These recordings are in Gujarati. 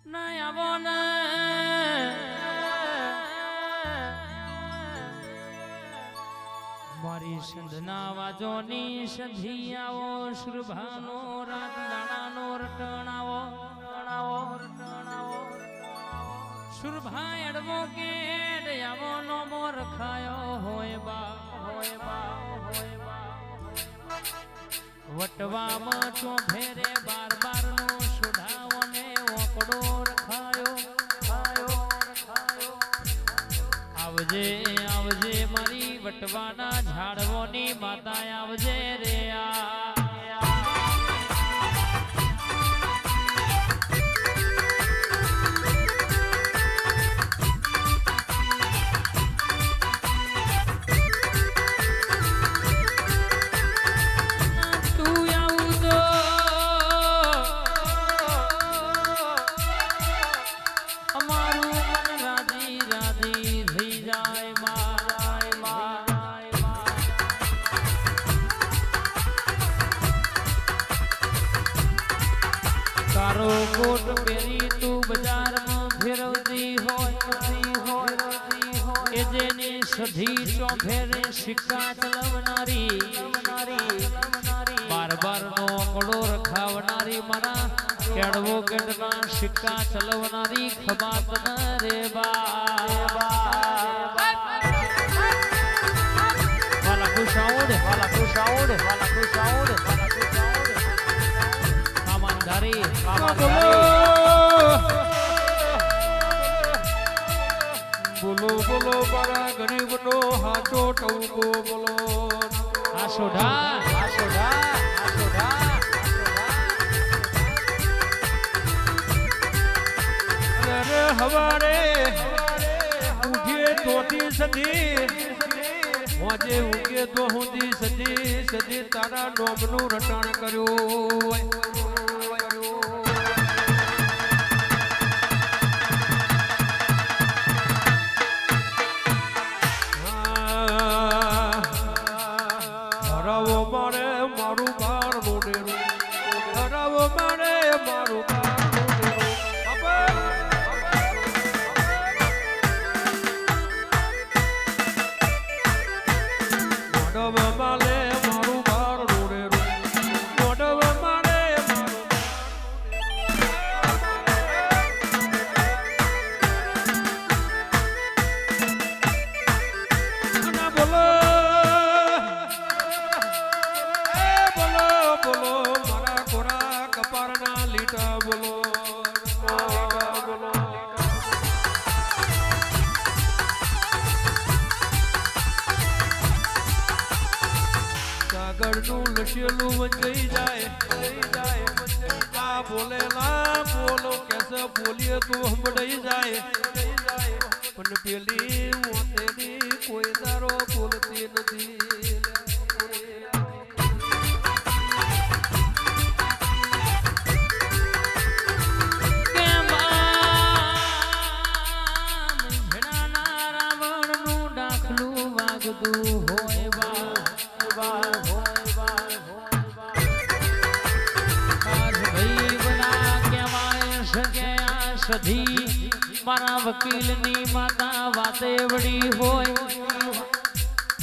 ના આવો ને મારી સંધના વાજોની સંધી આવો શુરભાનો રાત દાણાનો રટણ આવો શુરભા એડવો કે આવો નો મોર ખાયો હોય બા વટવામાં ચોભેરે બાર બાર નો સુઢાવો ને ઓકડો રખાયો આવજે આવજે મારી વટવાના ઝાડવોની માતા આવજે રે તારો કોટ પહેરી તું બજારમાં ફેરવતી હોય એ જેની સધી ચોફેરે સિક્કા ચલાવનારી બાર બાર નો આંકડો રખાવનારી મારા કેડવો કેડના સિક્કા ચલાવનારી ખબાત રે વાલા ખુશાઉડ બોલો બોલો મારા ગરીબ નો હાચો ટવકો બોલો આ સોઢા અરે હવારે ઉઠીએ તોથી સદી હોજે ઉગે તો હુંદી સદી તારા નોમનું રટણ કર્યું મારું બાર મોડેરું હરાવો મારે મારું બાર મોડેરું મોડવ માલે મારું બાર મોડેરું મોડવ મારે મારું બોલો બોલો મારા કોરા કપારના લીટા બોલો સાગરનું લશેલું વંચાઈ જાય આ બોલેલા બોલો કેસે બોલીએ તો હંભળાઈ જાય પણ પેલી ઓતેની કોઈ દારો બોલતી નથી સધી મારા વકીલની માતા વાતેવડી હોય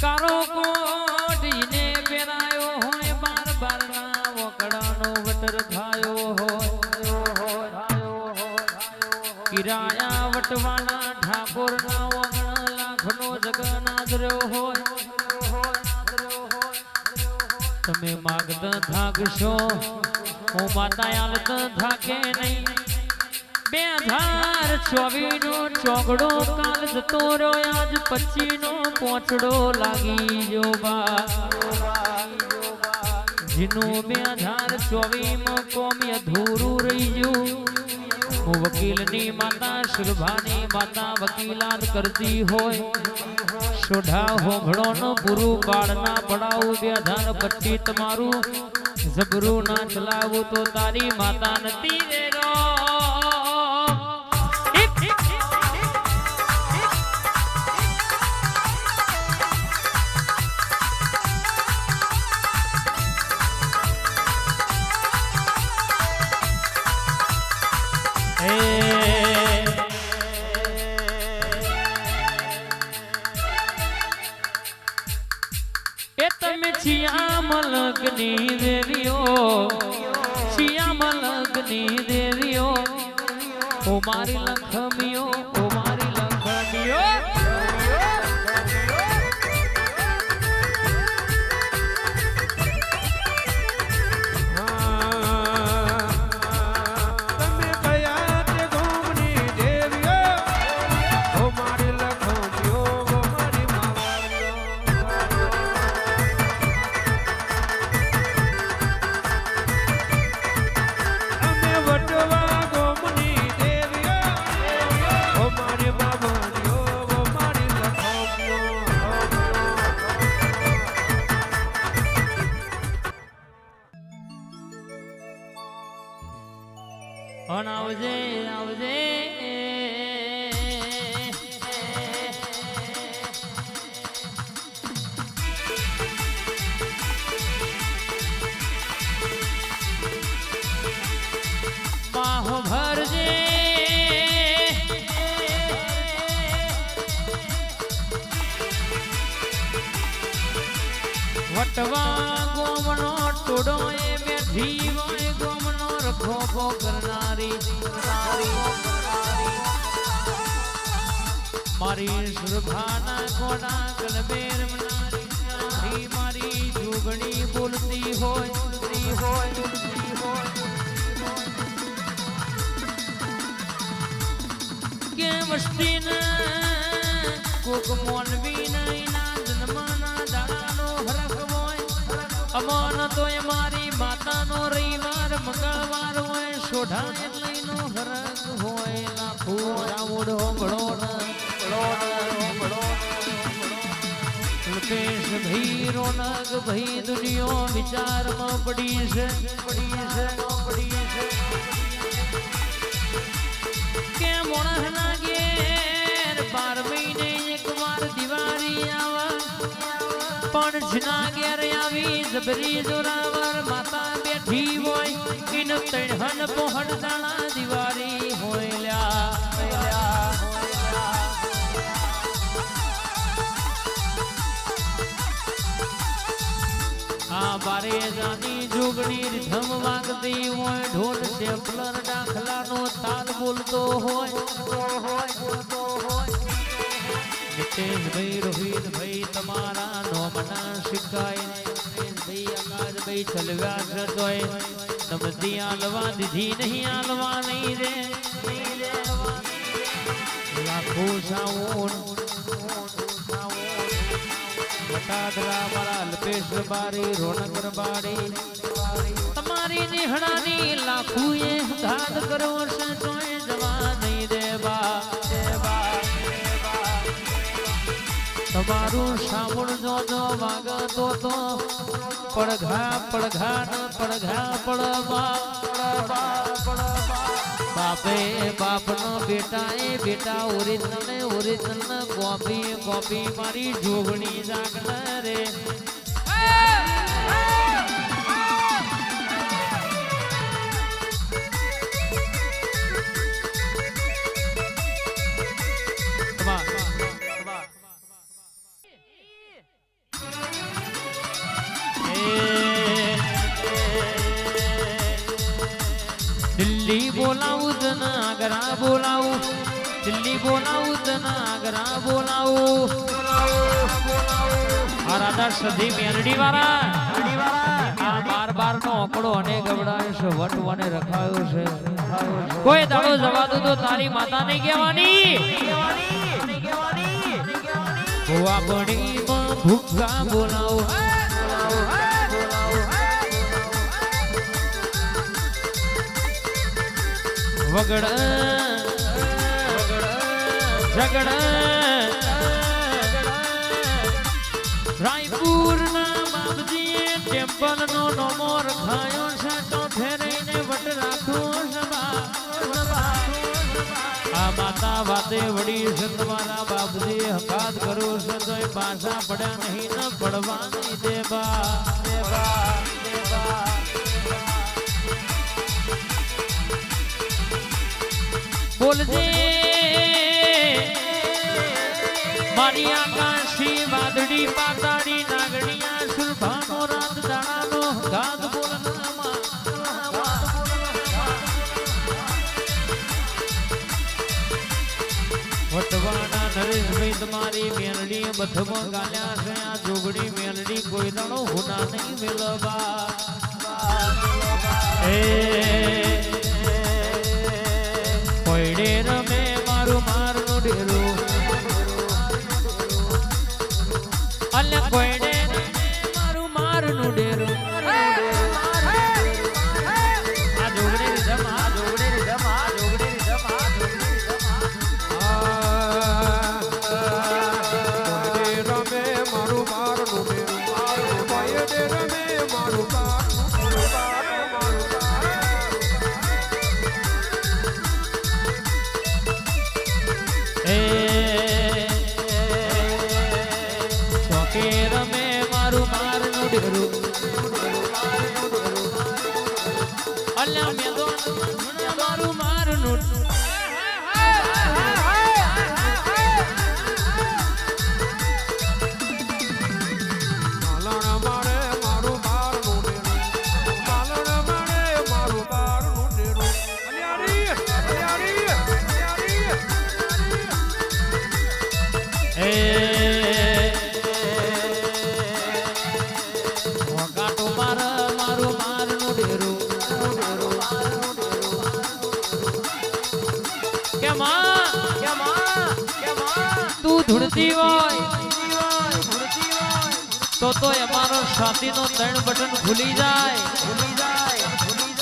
કારો કોઢીને પહેરાયો હોય બાર બારના વકડાનો વટર ખાયો હોય કિરાયા વટવાના ઠાકોરના વગણ લાખનો જગનાદર્યો હોય તમે માગતા થાકશો હું માતા આલત થાકે નહીં 2024 નો ચોગડો કાલ જતો રહ્યો આજ 25 નો પોચડો લાગી જો બા જીનો 2024 માં કોમ અધૂરું રહી ગયું હું વકીલની માતા શુરભાની માતા વકીલાત કરતી હોય સોઢા હોભળોનો પૂરું કાળના પડાવું 2025 તમારું જબરું ના ચલાવું તો તારી માતા નથી રે એ તમે છિયા મલકની દેવીઓ, છિયા મલકની દેવીઓ, ઓ મારી લખમીઓ, ઓ મારી લખમીઓ. તમે કયા તે ગોમની દેવીઓ, ઓ મારી લખોટીઓ, ઓ મારી માવાણીઓ. અમે વટવા ગોમની દેવીઓ, ઓ મારી માવાણીઓ, ઓ મારી લખોટીઓ. અન આવજે આવજે બાહો ભરજે વટવા ગોમનો ટોડો એ બેઠી હોય ગોમનો રખોપો કરનારી મારી સુરભાના કોડા કલબેર મનારી મારી જુગણી બોલતી હોય કે વસ્તીના કોક મોલવી ના જન્મના દાડાનો હરખ હોય અમન તો એ મારી માતાનો રવિવાર મંગળવાર હોય સોઢા લઈનો હરખ હોય લાખો રાવડ હોંગળો રૂપેશ ભાઈ રોનક ભાઈ દુનિયો વિચારમાં પડી છે કે મોણસના ઘેર 12 મહિને એક વાર દિવાળી આવે પણ જના ઘેર આવી જબરી જોરાવર માતા બેઠી હોય ઇન તૈણહન પોહણ દાણા દિવાળી હોય લ્યા આ બારે જાની જોગણી રીધમ વાગતી હોય ઢોલ સેફલર દાખલાનો તાલ બોલતો હોય નિતેશભાઈ રોહિતભાઈ તમારા નોમના શિકાય નિતેશભાઈ આકાશભાઈ ચલવ્યા છે તોય નમતી આલવા દીધી નહીં આલવા નહીં રે લાખો સાઉન વટાદરા મારા અલ્પેશ બારી રોનક બારી તમારી નિહણાની લાખુએ ઘાત કરવો છે તોય જવા નહીં દેવા તમારું સાંભળ જો વાગતો તો પડઘા પડવા બાપે બાપનો બેટા એ બેટા ઓરિજિનલ કોપી મારી જોગણી જાગના રે દિલ્હી બોલાવું તનાગરા બોલાવું દિલ્હી બોલાવું તનાગરા બોલાવું આ રાધા સધી મેરડી વાળા આ બાર નો આંકડો અને ગવડાયો છે વટવાને રખાયો છે કોઈ દાડો જવા દો તો તારી માતા નહીં કહેવાની ભુવા બણીમાં ભૂખા બોલાવું વગડ રાયપુર ના બાપજીએ ટેમ્પલ નો નોમો રખાયો છે તો ફેરીને વટ રાખો આ માતા વાતે વડી છે તમારા બાપજી હકાત કરો છે તો એ પાછા પડ્યા નહીં ન પડવા નહીં દેવા બોલજે મારી આકાશી વાદળી પાતાળી નાગણીયા સુરભાનો રાત દાણાનો ગાદ બોલનામાં વટવાના નરેશભાઈ તમારી મેલડી બથમાં ગાલ્યા છે આ જોગડી મેલડી કોઈ દાણો હુના નહીં મેલવા કોઈડે રમે મારું મારનું ડેરું અલ્યા કોઈડે રમે મારું મારનું ડેરું આ જોગડી રીધમ આ જોગડી રીધમ આ જોગડી રીધમ આ જોગડી રીધમ રમે મારું મારનું ડેરું કોયડે રમે મારું ચોકે રમે મારું મારનું ડેરું અલ્યા મેદો મારું મારનું વગાટો મારું મારનું ડેરું તું ધૂળતી હોય તો અમારો છાતીનો ત્રણ બટન ખુલી જાય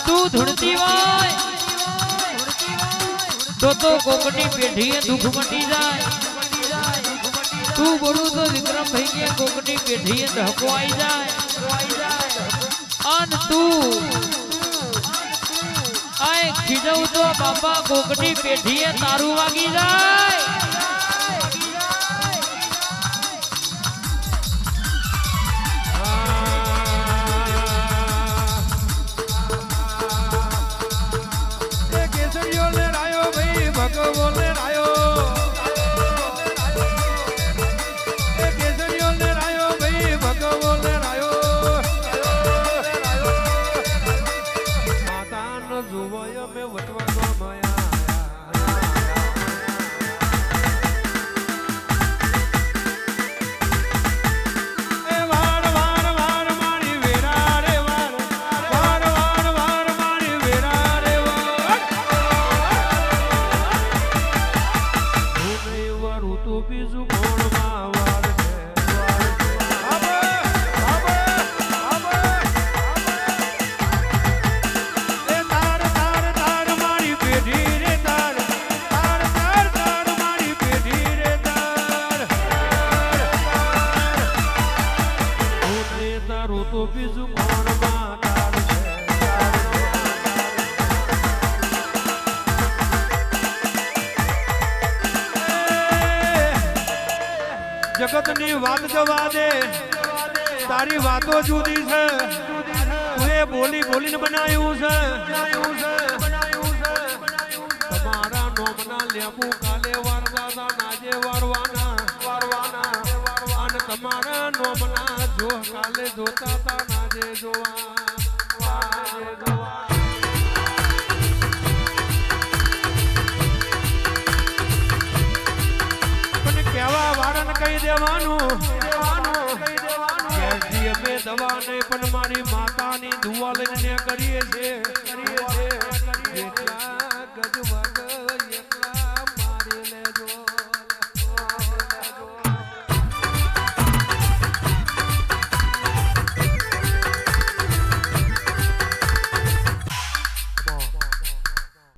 તું ધૂળતી હોય તો કોકની પેઢીએ દુઃખ મટી જાય તું બોલું તો વિક્રમ ભાઈ કે કોકની પેઢીએ ધક્કો આવી જાય અન તું આય ખીજવું તો બાપા કોકની પેઢીએ તારું વાગી જાય કેસરીઓ ને રાયો ભાઈ ભગવો ને રાયો કેસરીઓ ને રાયો ભાઈ ભગવો ને રાયો માતાનો જોવાય મે વટવાનો માયા એ વાર વાર વાર મારી વેરા રે વાર વાર વાર વાર મારી વેરા રે વાર હું નહીં વારું તો બીજું કોણ માં વાર છે આબે આબે આબે એ તાર તાર તાર મારી પેઢી રે તાર તાર તાર તાર મારી પેઢી રે તાર હું નહીં તારું તો બીજું કોણ માં તાર છે જગતની વાત જવા દે તારી વાતો જુદી છે તું એ બોલી બોલીને બનાવ્યું છે તમારા નોમના લેબુ કાલે વારવાના નાજે વારવાના અને તમારા નોમના જો કાલે જોતા તા નાજે જોવા પણ કેવા વાળાને કહી દેવાનું કે અમે દવા નહીં પણ મારી માતાની દુઆ લઈને કરીએ છીએ એટલા ગજવા